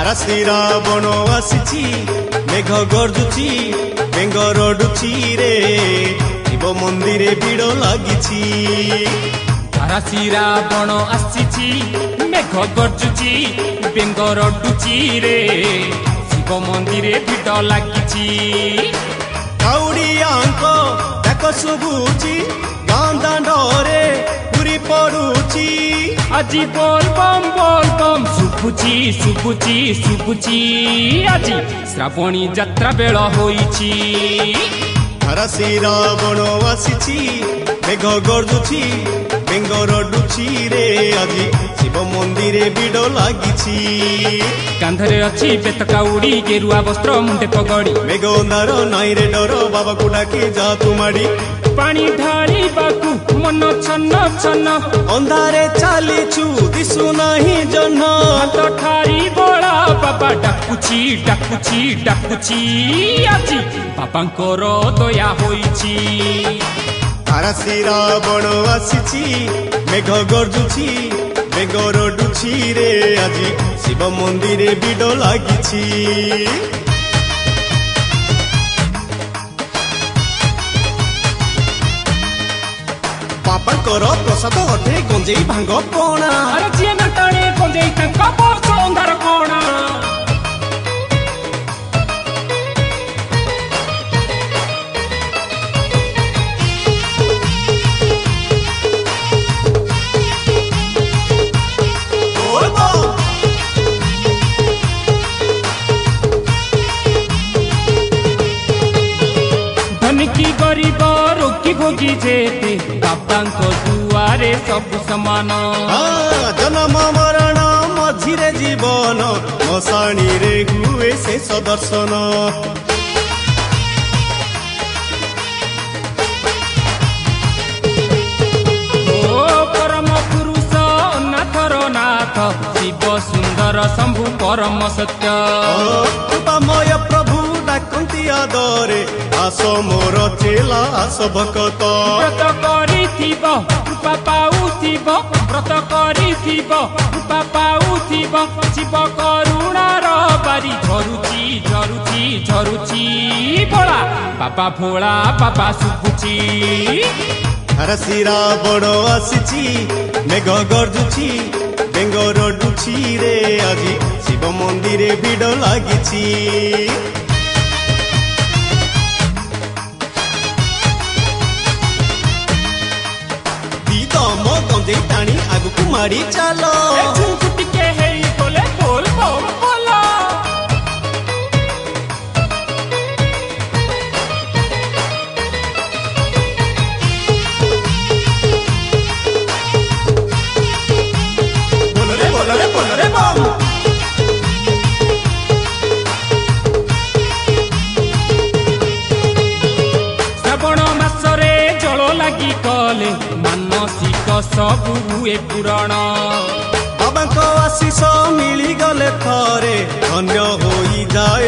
ଆରାସି ରାବଣ ଆସିଛି ମେଘ ଗର୍ଜୁଛି ବେଙ୍ଗ ରଡୁଛି ରେ ଶିବ ମନ୍ଦିରେ ଭିଡ଼ ଲାଗିଛି। ଆରାସି ରାବଣ ଆସିଛି ମେଘ ଗର୍ଜୁଛି ବେଙ୍ଗ ରଡୁଛି ରେ ଶିବ ମନ୍ଦିରେ ଭିଡ଼ ଲାଗିଛି। କାଉଡ଼ିଆଙ୍କ ଡାକ ଶୁଭୁଛି ଗାଁ ଦାଣ୍ଡରେ ପୁରୀ ପଡୁଛି। ଆଜି ବୋଲବମ୍ ଶୁଭୁଛି ଶୁଭୁଛି ଶୁଭୁଛି ଆଜି ଶ୍ରାବଣୀ ଯାତ୍ରା ବେଳ ହୋଇଛି। ଆରାସି ରାବଣ ଆସିଛି ମେଘ ଗର୍ଜୁଛି ବେଙ୍ଗ ରଡୁଛି ରେ ଆଜି ଶିବ ମନ୍ଦିରେ ଭିଡ଼ ଲାଗିଛି। କାନ୍ଧରେ ଅଛି ବେତ କାଉଡ଼ି ଗେରୁଆ ବସ୍ତ୍ର ମୁଣ୍ଡେ ପଗଡ଼ି ମେଘ ଅନ୍ଧାର ନାଇଁରେ ଡର ବାବାକୁ ଡାକି ଯା ତୁ ମାଡ଼ି। ପାଣି ଢାଳିବାକୁ ମନ ଛନ ଛନ ଅନ୍ଧାରେ ଚାଲିଛୁ ଦିଶୁ ନାହିଁ ଜହ୍ନ। ହାତ ଠାରି ବଳା ବାବା ଡାକୁଛି ଡାକୁଛି ଡାକୁଛି ଆଜି ବାବାଙ୍କର ଦୟା ହୋଇଛି। ଆରାସି ରାବଣ ଆସିଛି ମେଘ ଗର୍ଜୁଛି ବେଙ୍ଗ ରଡୁଛି ରେ ଆଜି ଶିବ ମନ୍ଦିରେ ଭିଡ଼ ଲାଗିଛି। ବାବାଙ୍କର ପ୍ରସାଦ ଅଟେ ଗଞ୍ଜେଇ ଭାଙ୍ଗ ପଣା। ଆରେ ଯିଏ ନା ଟାଣେ ଗଞ୍ଜେଇ ତାଙ୍କ ବର୍ଷ ଅନ୍ଧାର କଣା। ଧନିକି ଗରିବ ରୋଗୀ ଭୋଗୀ ଯେତେ ବାବାଙ୍କ ଦୁଆରେ ସବୁ ସମାନ। ଜନ୍ମ ମରଣ ମଝିରେ ଜୀବନ ମଶାଣୀରେ ହୁଏ ଶେଷ ଦର୍ଶନ। ଓ ପରମ ପୁରୁଷ ନାଥର ନାଥ ଶିବ ସୁନ୍ଦର ଶମ୍ଭୁ ପରମ ସତ୍ୟ। କୃପାମୟ ପ୍ରଭୁ ଡାକନ୍ତି ଆଦରେ ଆସ ମୋର ଚେଲା ଆସ ଭକତ। ବ୍ରତ କରିଥିବ କୃପା ପାଉଥିବ ବ୍ରତ କରିଥିବ କୃପା ପାଉଥିବ ଶିବ କରୁଣାର ବାରି ଝରୁଛି ଝରୁଛି ଝରୁଛି ଭୋଳା ବାବା ଭୋଳା ବାବା ଶୁଭୁଛି। ଆରାସି ରାବଣ ଆସିଛି ମେଘ ଗର୍ଜୁଛି ବେଙ୍ଗ ରଡୁଛି ରେ ଆଜି ଶିବ ମନ୍ଦିରେ ଭିଡ଼ ଲାଗିଛି। ଦମ ଗଞ୍ଜେଇ ଟାଣି ଆଗକୁ ମାଡ଼ି ଚାଲ। ଟିକେ ହେଇଗଲେ ବୋଲ ବୋଲ ବୋଲ। ବୋଲରେ ବୋଲରେ ବୋଲରେ ବମ୍। ଶ୍ରାବଣ ମାସରେ ଜଳ ଲାଗି କଲେ ମାନସିକ ସବୁ ହୁଏ ପୂରଣ। ବାବାଙ୍କ ଆଶିଷ ମିଳିଗଲେ ଥରେ ଧନ୍ୟ ହୋଇଯାଏ